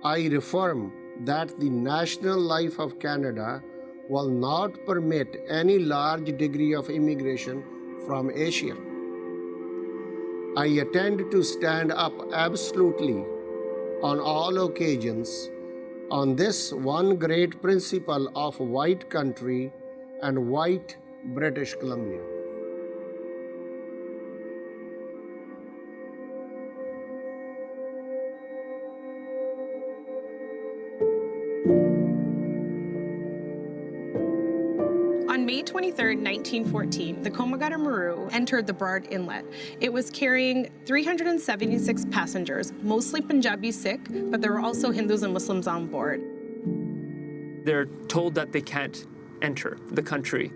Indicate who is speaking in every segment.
Speaker 1: I reaffirm that the national life of Canada will not permit any large degree of immigration from Asia. I intend to stand up absolutely on all occasions on this one great principle of white country and white British Columbia.
Speaker 2: On May 23, 1914, the Komagata Maru entered the Burrard Inlet. It was carrying 376 passengers, mostly Punjabi Sikh, but there were also Hindus and Muslims on board.
Speaker 3: They're told that they can't enter the country.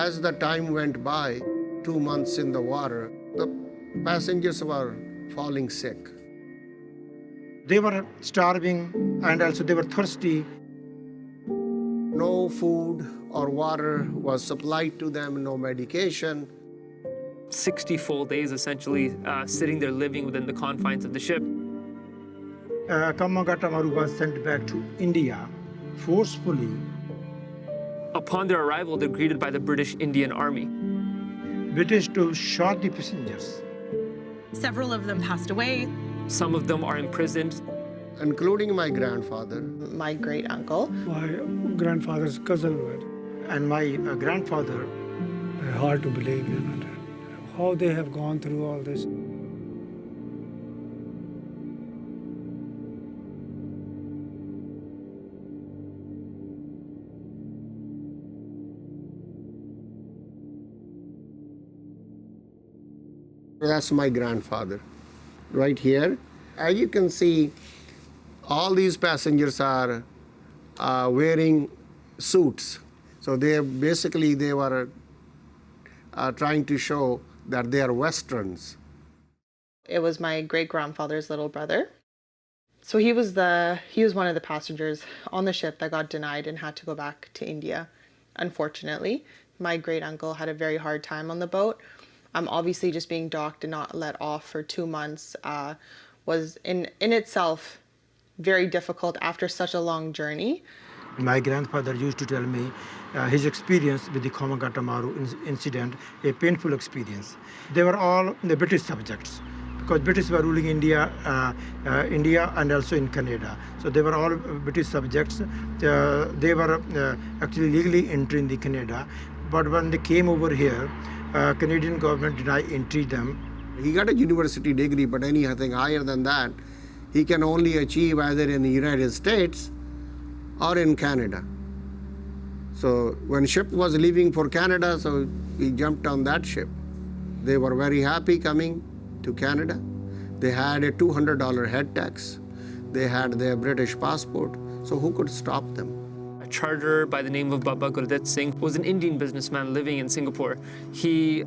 Speaker 1: As the time went by, 2 months in the water, the passengers were falling sick.
Speaker 4: They were starving and also they were thirsty.
Speaker 1: No food or water was supplied to them, no medication.
Speaker 3: 60 full days, essentially, sitting there living within the confines of the ship.
Speaker 4: Komagata Maru was sent back to India forcefully.
Speaker 3: Upon their arrival, they're greeted by the British Indian Army.
Speaker 4: British to shot the passengers.
Speaker 2: Several of them passed away.
Speaker 3: Some of them are imprisoned.
Speaker 1: Including my grandfather.
Speaker 2: My great uncle.
Speaker 5: My grandfather's cousin were.
Speaker 4: And my grandfather.
Speaker 5: Hard to believe, how they have gone through all this.
Speaker 1: That's my grandfather, right here. As you can see, all these passengers are wearing suits. So they were trying to show that they are Westerns.
Speaker 6: It was my great-grandfather's little brother. So he was one of the passengers on the ship that got denied and had to go back to India, unfortunately. My great-uncle had a very hard time on the boat. Obviously just being docked and not let off for 2 months was in itself very difficult after such a long journey.
Speaker 4: My grandfather used to tell me his experience with the Komagata Maru incident, a painful experience. They were all the British subjects because British were ruling India and also in Canada. So they were all British subjects. They were actually legally entering the Canada, but when they came over here, Canadian government denied entry them.
Speaker 1: He got a university degree, but anything higher than that, he can only achieve either in the United States or in Canada. So when ship was leaving for Canada, so we jumped on that ship. They were very happy coming to Canada. They had a $200 head tax. They had their British passport. So who could stop them?
Speaker 3: A charterer by the name of Baba Gurdat Singh was an Indian businessman living in Singapore. He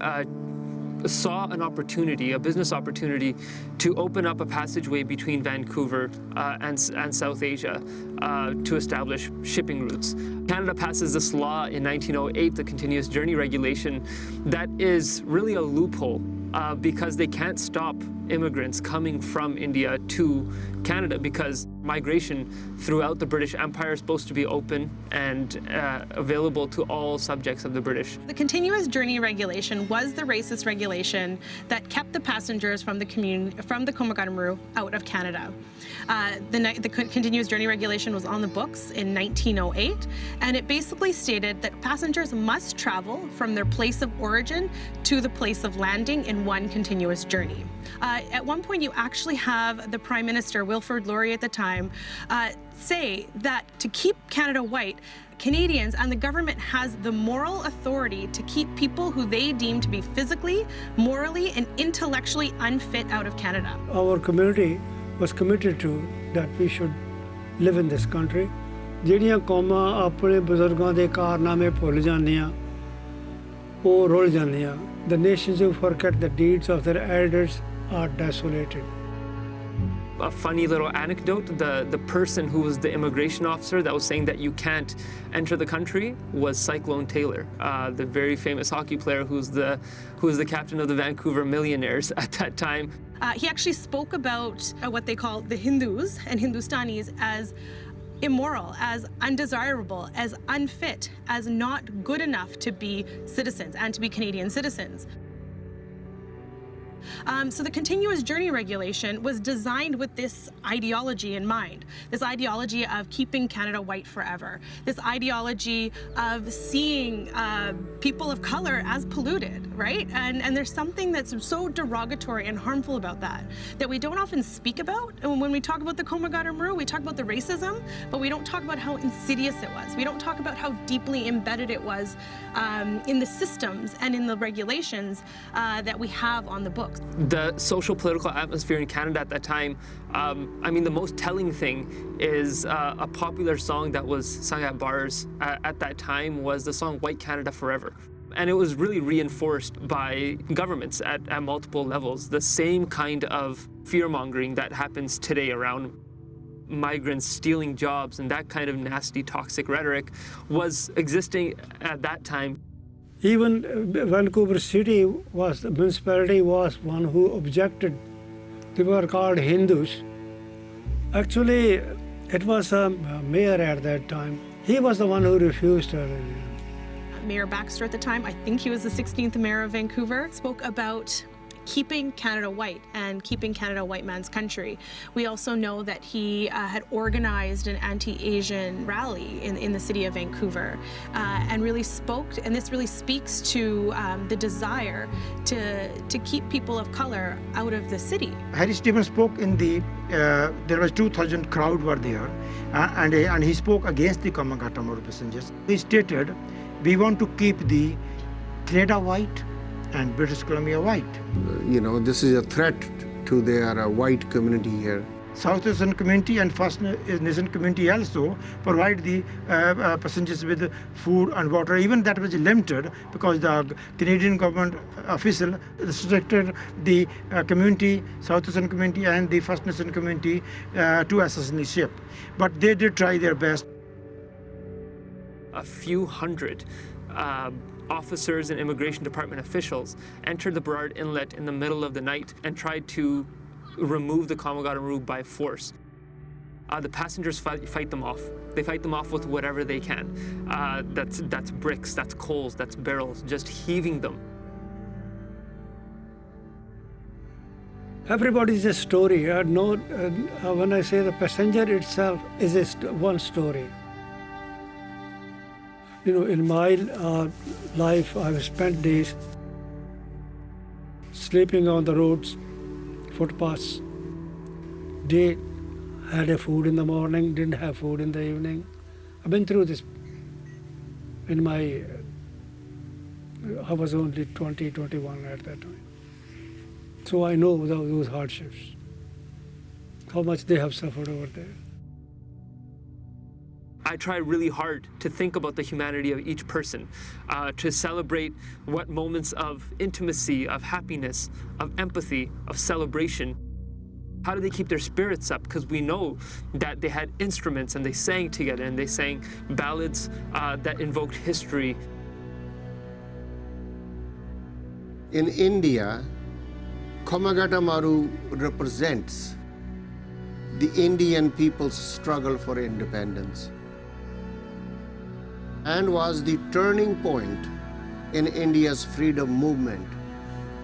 Speaker 3: saw an opportunity, a business opportunity, to open up a passageway between Vancouver and South Asia to establish shipping routes. Canada passes this law in 1908, the Continuous Journey Regulation, that is really a loophole because they can't stop immigrants coming from India to Canada because migration throughout the British Empire is supposed to be open and available to all subjects of the British.
Speaker 2: The Continuous Journey Regulation was the racist regulation that kept the passengers from the Komagata Maru out of Canada. The Continuous Journey Regulation was on the books in 1908, and it basically stated that passengers must travel from their place of origin to the place of landing in one continuous journey. At one point, you actually have the Prime Minister, Wilfrid Laurier at the time, say that to keep Canada white, Canadians and the government has the moral authority to keep people who they deem to be physically, morally, and intellectually unfit out of Canada.
Speaker 5: Our community was committed to that we should live in this country. ਜਿਹੜੀਆਂ ਕੌਮਾਂ ਆਪਣੇ ਬਜ਼ੁਰਗਾਂ ਦੇ ਕਾਰਨਾਮੇ ਭੁੱਲ ਜਾਂਦੀਆਂ ਉਹ ਰੁੱਲ ਜਾਂਦੀਆਂ The nations who forget the deeds of their elders are desolated.
Speaker 3: A funny little anecdote, the person who was the immigration officer that was saying that you can't enter the country was Cyclone Taylor, the very famous hockey player who was the captain of the Vancouver Millionaires at that time.
Speaker 2: He actually spoke about what they call the Hindus and Hindustanis as immoral, as undesirable, as unfit, as not good enough to be citizens and to be Canadian citizens. So the continuous journey regulation was designed with this ideology in mind, this ideology of keeping Canada white forever, this ideology of seeing people of color as polluted, right? And there's something that's so derogatory and harmful about that we don't often speak about. And when we talk about the Komagata Maru, we talk about the racism, but we don't talk about how insidious it was. We don't talk about how deeply embedded it was in the systems and in the regulations that we have on the books.
Speaker 3: The social political atmosphere in Canada at that time, I mean, the most telling thing is a popular song that was sung at bars at that time was the song White Canada Forever. And it was really reinforced by governments at multiple levels. The same kind of fear-mongering that happens today around migrants stealing jobs and that kind of nasty, toxic rhetoric was existing at that time.
Speaker 5: Even Vancouver City the municipality was one who objected. They were called Hindus. Actually, it was a mayor at that time. He was the one who refused her.
Speaker 2: Mayor Baxter at the time, I think he was the 16th mayor of Vancouver, spoke about keeping Canada white and keeping Canada a white man's country. We also know that he had organized an anti-Asian rally in the city of Vancouver and really spoke, and this really speaks to the desire to keep people of color out of the city.
Speaker 4: Harry Stevens spoke in the, there was 2,000 crowd were there, and he spoke against the Komagata Maru passengers. He stated, we want to keep the Canada white and British Columbia white.
Speaker 1: This is a threat to their white community here.
Speaker 4: South Asian community and First Nation community also provide the passengers with food and water. Even that was limited because the Canadian government official restricted the community, South Asian community and the First Nation community to access the ship. But they did try their best.
Speaker 3: A few hundred officers and immigration department officials entered the Burrard Inlet in the middle of the night and tried to remove the Komagata Maru by force. The passengers fight them off. They fight them off with whatever they can. That's bricks, that's coals, that's barrels, just heaving them.
Speaker 5: Everybody's a story. When I say the passenger itself is one story. In my life, I've spent days sleeping on the roads, footpaths. They had a food in the morning, didn't have food in the evening. I've been through this I was only 20, 21 at that time. So I know those hardships, how much they have suffered over there.
Speaker 3: I try really hard to think about the humanity of each person, to celebrate what moments of intimacy, of happiness, of empathy, of celebration. How do they keep their spirits up? Because we know that they had instruments and they sang together and they sang ballads that invoked history.
Speaker 1: In India, Komagata Maru represents the Indian people's struggle for independence and was the turning point in India's freedom movement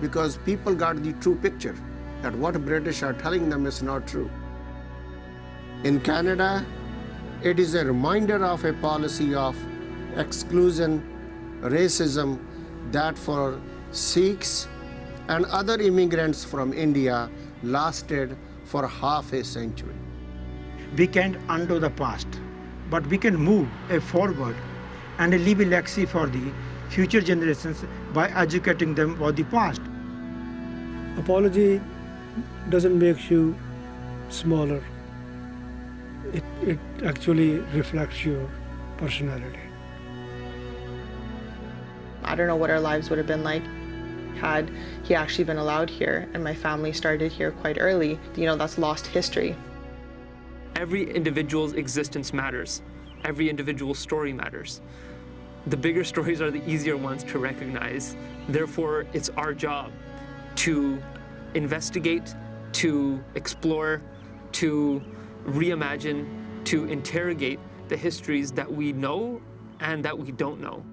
Speaker 1: because people got the true picture that what British are telling them is not true. In Canada, it is a reminder of a policy of exclusion, racism that for Sikhs and other immigrants from India lasted for half a century.
Speaker 4: We can't undo the past, but we can move forward and leave a legacy for the future generations by educating them about the past.
Speaker 5: Apology doesn't make you smaller. It actually reflects your personality.
Speaker 6: I don't know what our lives would have been like had he actually been allowed here and my family started here quite early. That's lost history.
Speaker 3: Every individual's existence matters. Every individual story matters. The bigger stories are the easier ones to recognize. Therefore, it's our job to investigate to explore, to reimagine, to interrogate the histories that we know and that we don't know.